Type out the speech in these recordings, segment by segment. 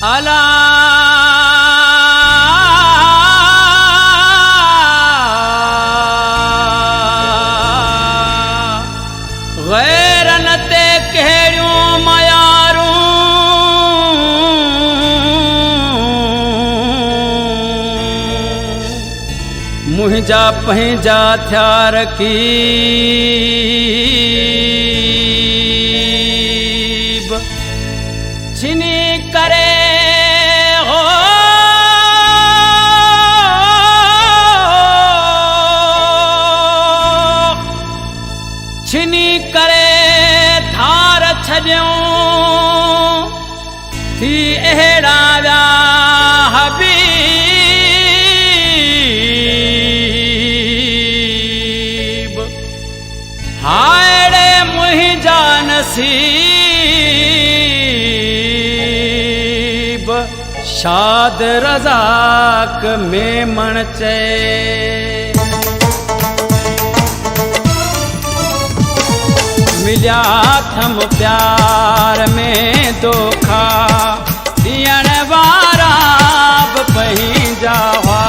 अला गैरन ते कहिड़ियूं मयारूं मुंहिंजा पंहिंजा थिया रकीब छिनी करे हो छिनी करे धार छॾियूं थी अहिड़ा विया हबीब हायड़े मुंहिंजा नसीब शाद रज़ाक में मण चए मिलिया थम प्यार में धोखा ॾियण वारा बि पंहिंजा हुआ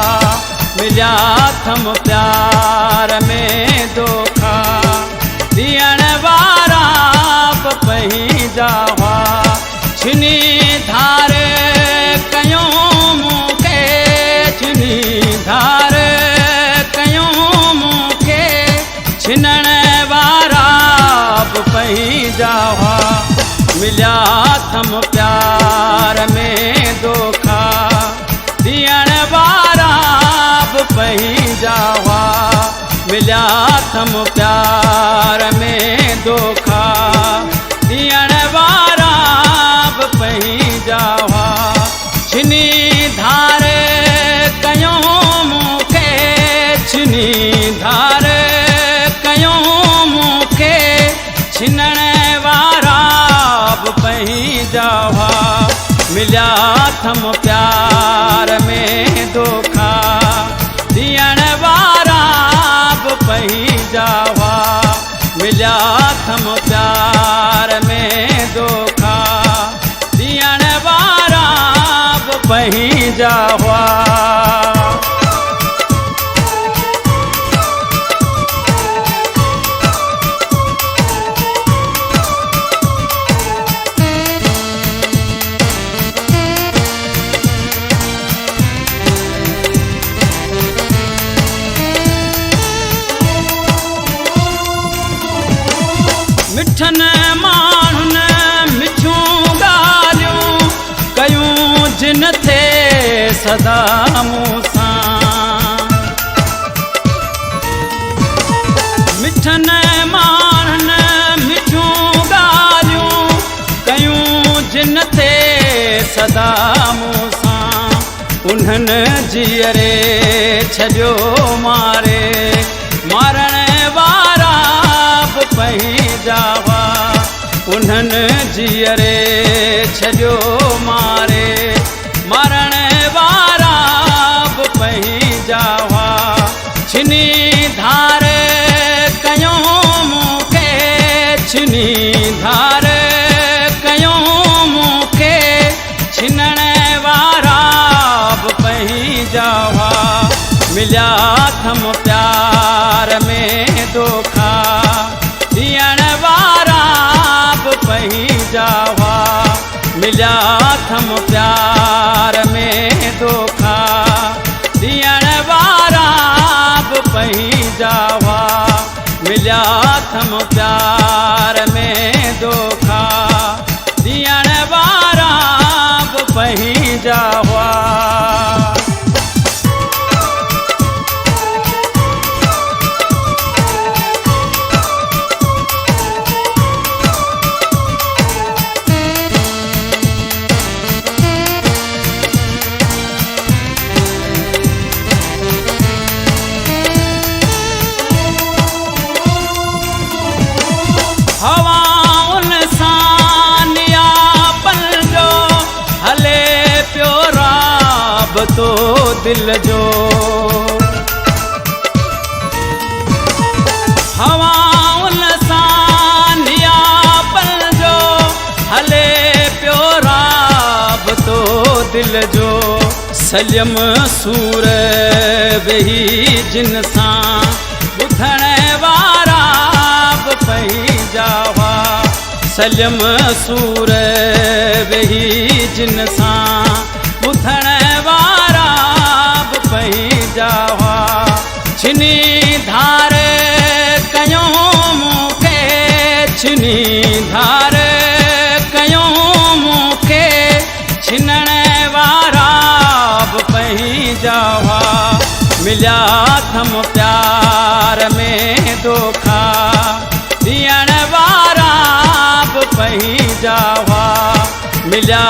मिलिया थम प्यार में धोखा ॾियण वारा बि पंहिंजा हुआ छिनी धार कयूं मूंखे छिनी धार कयूं मूंखे छिनण वारा पंहिंजा हुआ मिलिया थम प्यार में धोखा ॾियण वारा बि पंहिंजा हुआ मिलिया थम प्यार में धोखा ॾियण वारा बि पंहिंजा हुआ छिनी धार कयूं मूंखे छिनी धार कयूं मूंखे छिनण वारा बि पंहिंजा हुआ मिलिया थम प्यार में धोखा ॾियण वारा बि पंहिंजा हुआ मिलिया थम प्यार में धोखा ॾियण वारा बि पंहिंजा हुआ मिठन माण्हुनि मिठियूं ॻाल्हियूं कयूं जिन थे सदा मूं सां मिठन माण्हुनि मिठियूं ॻाल्हियूं कयूं जिन थे सदा मूं सां उन्हनि जीअरे छॾियो मारे मारण वारा बि पंहिंजा हुआ उन्हनि जीअरे छॾियो मारे मारण वारा बि पंहिंजा हुआ छिनी धार कयूं मूंखे छिनी धार कयूं मूंखे छिनण वारा बि पंहिंजा हुआ मिलिया थम प्यार में धोखा ॾियण वारा बि पंहिंजा हुआ मिलिया थम प्यार में धोखा ॾियण वारा बि पंहिंजा हुआ मिलिया थम प्यार में धोखा ॾियण वारा बि पंहिंजा हुआ हवाउनि सां नियापल जो हले पियो राबतो दिल जो हवाउनि सां नियापल जो हले पियो राबतो सलियम सूर वेही जिन सां ॿुधण वारा बि पंहिंजा हुआ। सलियम सूर वेही जिन सां ॿुधण वारा बि पंहिंजा हुआ। छिनी धार कयूं मूंखे, छिनी धार कयूं मूंखे, छिनण वारा बि पंहिंजा हुआ। मिलिया थम प्यार में धोखा, ॾियण वारा बि पंहिंजा हुआ। मिलिया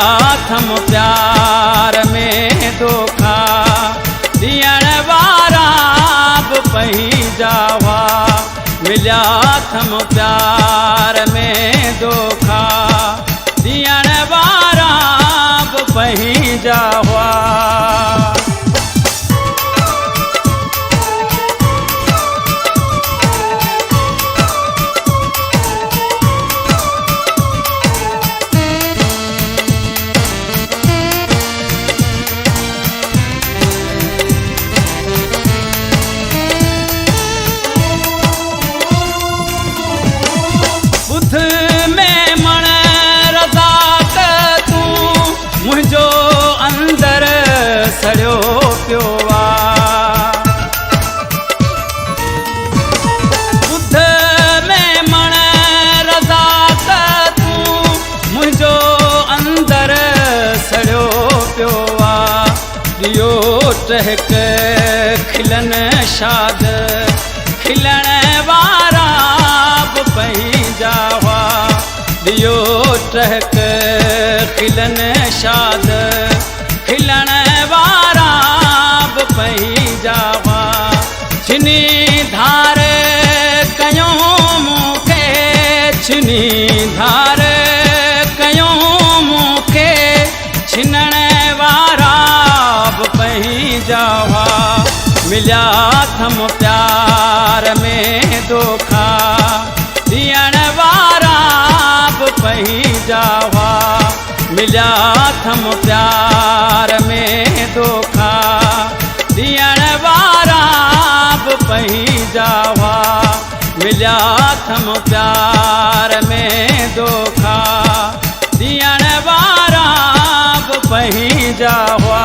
थम प्यार में धोखा, ॾियण वारा बि पंहिंजा हुआ। मिलिया थम प्यार में धोखा, ॾियण वारा बि पंहिंजा हुआ। सड़ियो पियो आहे ॿुध में मण रज़ा त तूं मुंहिंजो अंदरि सड़ियो पियो आहे। ॾियो टहक खिलन शाद, खिलण वारा बि पंहिंजा हुआ। ॾियो टहक खिलन शाद, खिलण वारा बि पंहिंजा हुआ। छिनी धार कयूं मूंखे, छिनी धार कयूं मूंखे, छिनण वारा बि पंहिंजा हुआ। मिलिया थम प्यार में धोखा, ॾियण वारा बि पंहिंजा हुआ। मिलिया थम प्यार में धोखा, ॾियण वारा बि पंहिंजा हुआ। मिलिया थम प्यार में धोखा, ॾियण वारा बि पंहिंजा हुआ।